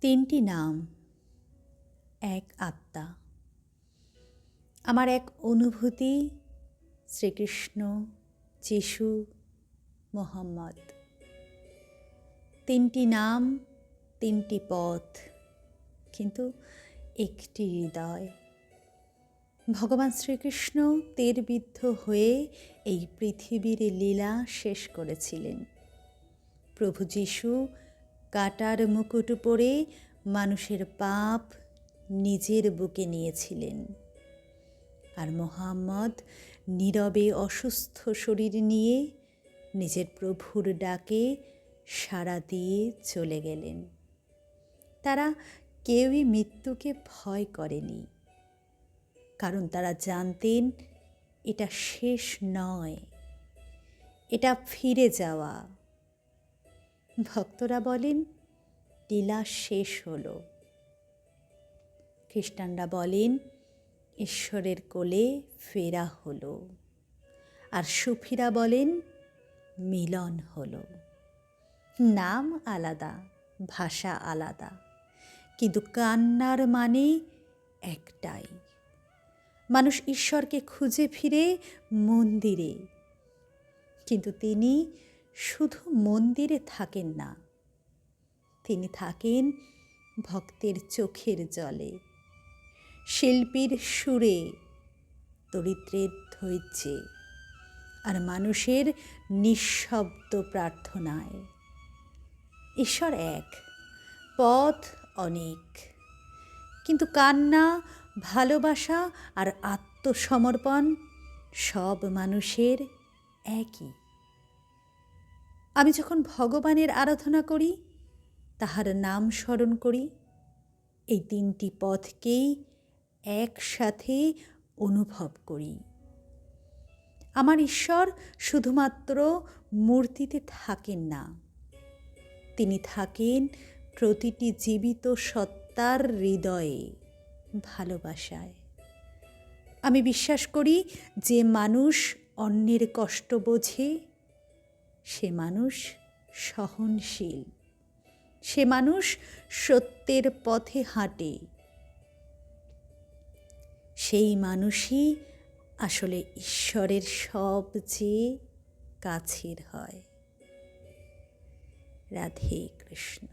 তিনটি নাম, এক আত্মা। আমার এক অনুভূতি শ্রীকৃষ্ণ, যিশু, মোহাম্মদ। তিনটি নাম, তিনটি পথ, কিন্তু একটি হৃদয়। ভগবান শ্রীকৃষ্ণ তেরবিদ্ধ হয়ে এই পৃথিবীর লীলা শেষ করেছিলেন। প্রভু যিশু কাঁটার মুকুট পরে মানুষের পাপ নিজের বুকে নিয়েছিলেন, আর মোহাম্মদ নীরবে অসুস্থ শরীর নিয়ে নিজের প্রভুর ডাকে সাড়া দিয়ে চলে গেলেন। তারা কেউই মৃত্যুকে ভয় করেনি, কারণ তারা জানতেন এটা শেষ নয়, এটা ফিরে যাওয়া। ভক্তরা বলেন লীলা শেষ হলো, খ্রিস্টানরা বলেন ঈশ্বরের কোলে ফেরা হলো, আর সুফিরা বলেন মিলন হলো। নাম আলাদা, ভাষা আলাদা, কিন্তু কান্নার মানে একটাই। মানুষ ঈশ্বরকে খুঁজে ফিরে মন্দিরে, কিন্তু তিনি শুধু মন্দিরে থাকেন না, তিনি থাকেন ভক্তের চোখের জলে, শিল্পীর সুরে, দরিদ্রের ধৈর্যে, আর মানুষের নিঃশব্দ প্রার্থনায়। ঈশ্বর এক, পথ অনেক, কিন্তু কান্না, ভালোবাসা আর আত্মসমর্পণ সব মানুষের একই। আমি যখন ভগবানের আরাধনা করি, তাহার নাম স্মরণ করি, এই তিনটি পথকেই একসাথে অনুভব করি। আমার ঈশ্বর শুধুমাত্র মূর্তিতে থাকেন না, তিনি থাকেন প্রতিটি জীবিত সত্তার হৃদয়ে, ভালোবাসায়। আমি বিশ্বাস করি যে মানুষ অন্যের কষ্ট বোঝে, সে মানুষ সহনশীল, সে মানুষ সত্যের পথে হাঁটে, সেই মানুষই আসলে ঈশ্বরের সবচেয়ে কাছের হয়। রাধে কৃষ্ণ।